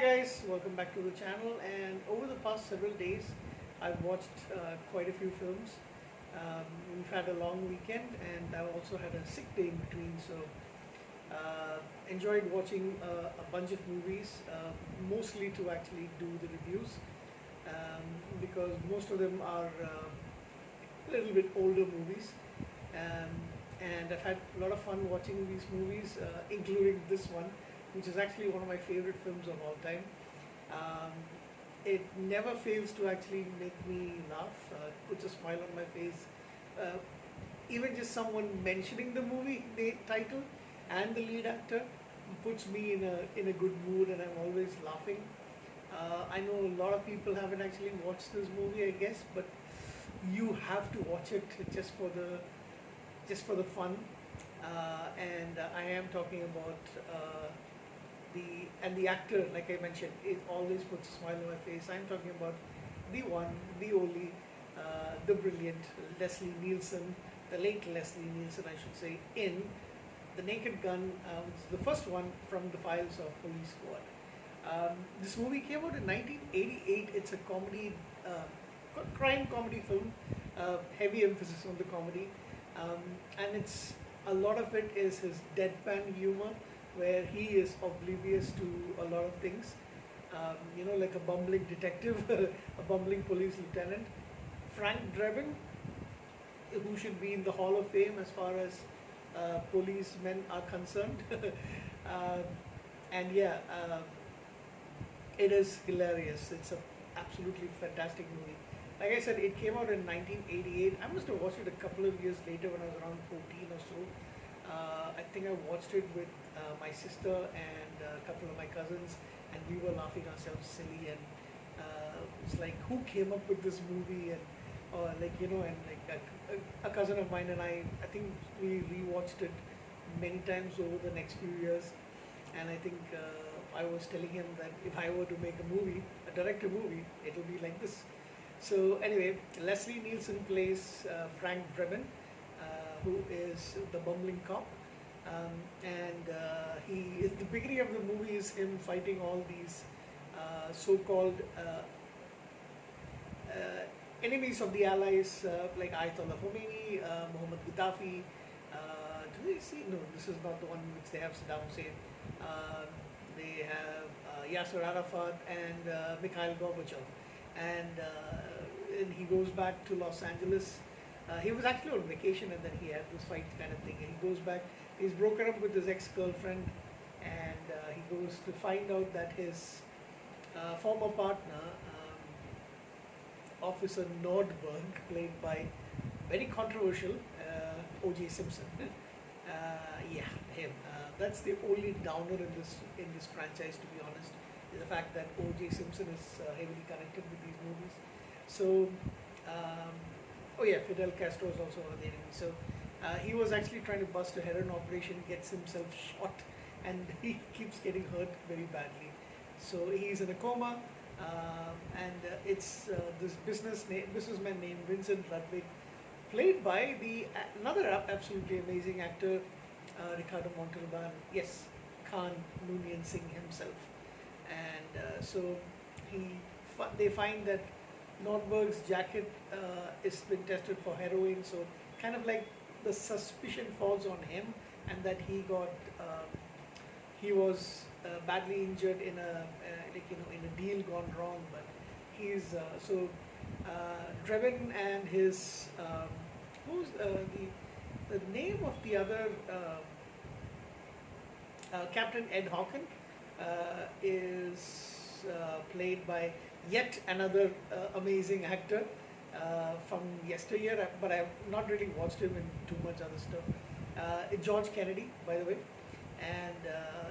guys, welcome back to the channel. And over the past several days, I've watched quite a few films. We've had a long weekend, and I've also had a sick day in between. So, enjoyed watching a bunch of movies, mostly to actually do the reviews, because most of them are a little bit older movies. Um, and I've had a lot of fun watching these movies, including this one, which is actually one of my favorite films of all time. Um, it never fails to actually make me laugh, puts a smile on my face. Uh, Even just someone mentioning the movie the title and the lead actor puts me in a good mood, and I'm always laughing. I know a lot of people haven't actually watched this movie, I guess, but you have to watch it just for the fun. And I am talking about the actor, like I mentioned, it always puts a smile on my face. I'm talking about the one, the only, the brilliant Leslie Nielsen, the late Leslie Nielsen, I should say, in The Naked Gun, which is the first one from the files of Police Squad. This movie came out in 1988. It's a comedy, crime comedy film, heavy emphasis on the comedy, and it's a lot of it is his deadpan humor, where he is oblivious to a lot of things. Like a bumbling detective, a bumbling police lieutenant. Frank Drebin, who should be in the Hall of Fame as far as policemen are concerned. uh, and yeah, it is hilarious. It's a absolutely fantastic movie. Like I said, it came out in 1988. I must have watched it a couple of years later when I was around 14 or so. I think I watched it with my sister and a couple of my cousins, and we were laughing ourselves silly. And it's like, who came up with this movie? And and like a cousin of mine and I think we rewatched it many times over the next few years. And I think I was telling him that if I were to make a movie, direct a movie, it'll be like this. So anyway, Leslie Nielsen plays Frank Drebin, who is the bumbling cop. And he is the beginning of the movie is him fighting all these so-called enemies of the Allies, like Ayatollah Khomeini, Mohammad Gaddafi. Do they see? No, this is not the one which they have Saddam Hussein. They have Yasser Arafat and Mikhail Gorbachev. And he goes back to Los Angeles. He was actually on vacation, and then he had this fight kind of thing. And he goes back. He's broken up with his ex-girlfriend, and he goes to find out that his former partner, Officer Nordberg, played by very controversial O.J. Simpson. Yeah, him. That's the only downer in this franchise, to be honest, is the fact that O.J. Simpson is heavily connected with these movies. So, oh yeah, Fidel Castro is also one of the enemies. So he was actually trying to bust a heroin operation, gets himself shot, and he keeps getting hurt very badly. So he's in a coma, and it's this businessman named Vincent Ludwig, played by another absolutely amazing actor, Ricardo Montalban. Yes, Khan Noonien Singh himself. And so they find that Nordberg's jacket is been tested for heroin, so kind of like the suspicion falls on him, and that he was badly injured in a deal gone wrong. But he's Drebin and his who's the name of the other Captain Ed Hawken is played by yet another amazing actor from yesteryear, but I've not really watched him in too much other stuff. George Kennedy, by the way. And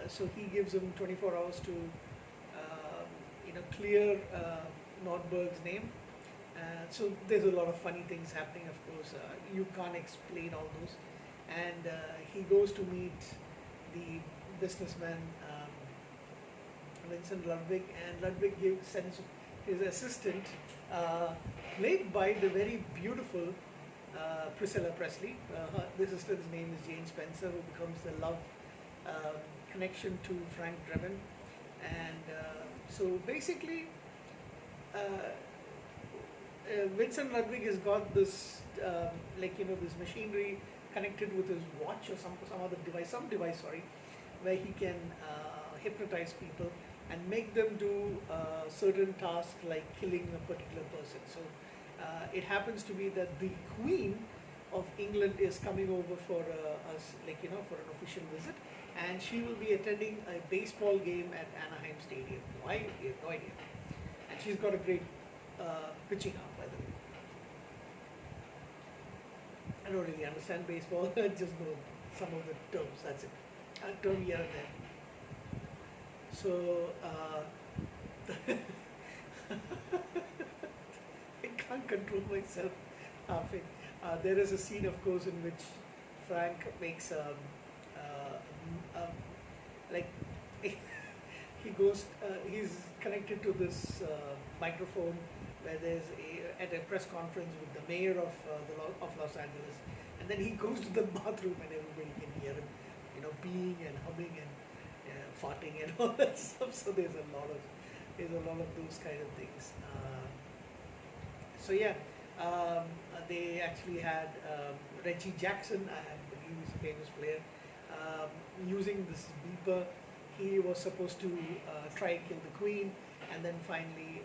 so he gives him 24 hours to clear Nordberg's name. So there's a lot of funny things happening, of course. You can't explain all those. And he goes to meet the businessman, Vincent Ludwig, and Ludwig sends his assistant, played by the very beautiful Priscilla Presley. The assistant's name is Jane Spencer, who becomes the love connection to Frank Drebin. And So basically, uh, Vincent Ludwig has got this, this machinery connected with his watch or some device, sorry, where he can hypnotize people and make them do certain tasks like killing a particular person. So it happens to be that the Queen of England is coming over for for an official visit, and she will be attending a baseball game at Anaheim Stadium. Why? We have no idea. And she's got a great pitching arm, by the way. I don't really understand baseball. I just know some of the terms. That's it. A term here and there. So I can't control myself laughing. There is a scene, of course, in which Frank makes like he goes. He's connected to this microphone where there's at a press conference with the mayor of of Los Angeles, and then he goes to the bathroom and everybody can hear him, peeing and humming and farting and all that stuff. So there's a lot of those kind of things. So yeah, they actually had Reggie Jackson. I believe he's a famous player. Using this beeper, he was supposed to try and kill the Queen, and then finally,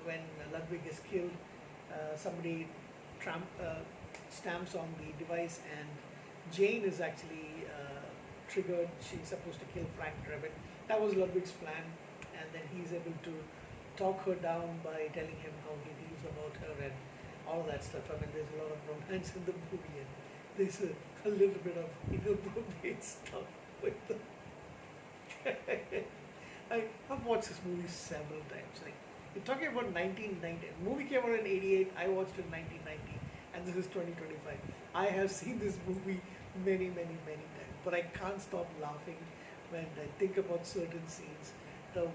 when Ludwig is killed, somebody stamps on the device, and Jane is actually triggered. She's supposed to kill Frank Drebin. That was Ludwig's plan, and then he's able to talk her down by telling him how he feels about her and all that stuff. I mean, there's a lot of romance in the movie, and there's a little bit of inappropriate stuff with the I've watched this movie several times. Like, you're talking about 1990. The movie came out in 88. I watched it in 1990, and this is 2025. I have seen this movie many, many, many times, but I can't stop laughing when I think about certain scenes. The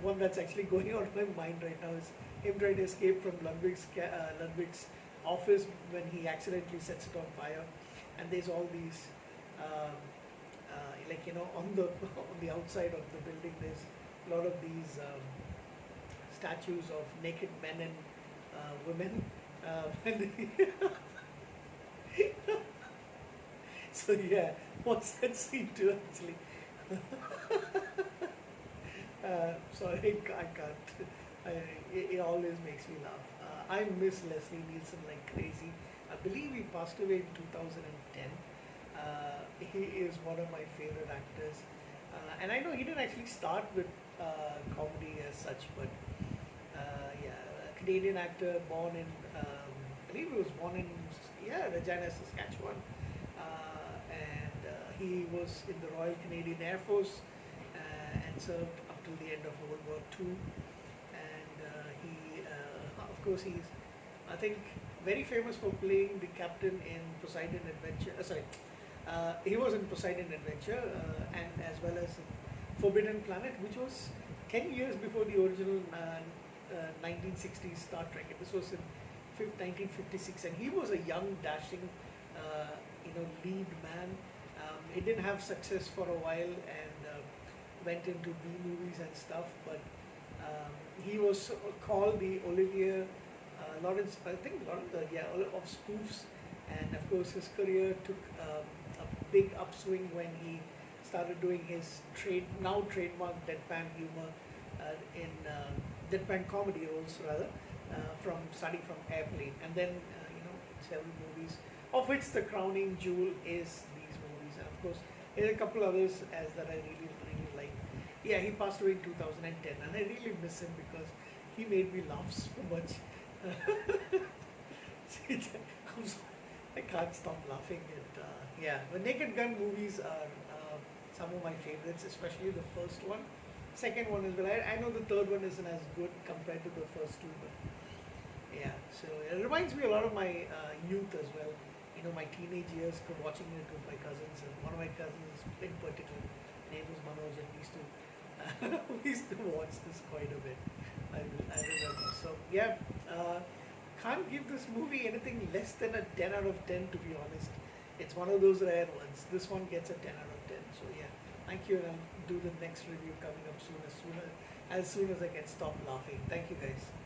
one that's actually going on in my mind right now is him trying to escape from Ludwig's office when he accidentally sets it on fire, and there's all these. On the outside of the building, there's a lot of these statues of naked men and women. So yeah, what's that scene too actually? Sorry, I can't. It always makes me laugh. I miss Leslie Nielsen like crazy. I believe he passed away in 2010. He is one of my favorite actors, and I know he didn't actually start with comedy as such, but a Canadian actor born in, I believe he was born in Regina, Saskatchewan, and he was in the Royal Canadian Air Force and served up till the end of World War II, and of course, he's, I think, very famous for playing the captain in Poseidon Adventure. He was in Poseidon Adventure and as well as Forbidden Planet, which was 10 years before the original 1960s Star Trek. And this was in 1956, and he was a young, dashing, lead man. He didn't have success for a while and went into B movies and stuff, but he was called the Olivier Lawrence, I think Lawrence, of spoofs, and of course his career took a big upswing when he started doing his trademark deadpan humor in deadpan comedy roles rather, starting from Airplane, and then several movies, of which the crowning jewel is these movies, and of course there are a couple others that I really like. Yeah, he passed away in 2010, and I really miss him because he made me laugh so much. I can't stop laughing at the Naked Gun movies are some of my favorites, especially the first one. Second one is, but I know the third one isn't as good compared to the first two, but yeah, so it reminds me a lot of my youth as well. My teenage years, watching it with my cousins, and one of my cousins in particular, name was Manoj, and we used to watch this quite a bit. I remember. So yeah, can't give this movie anything less than a 10 out of 10, to be honest. It's one of those rare ones. This one gets a 10 out of 10. So yeah, thank you, and I'll do the next review coming up soon as soon as I can stop laughing. Thank you guys.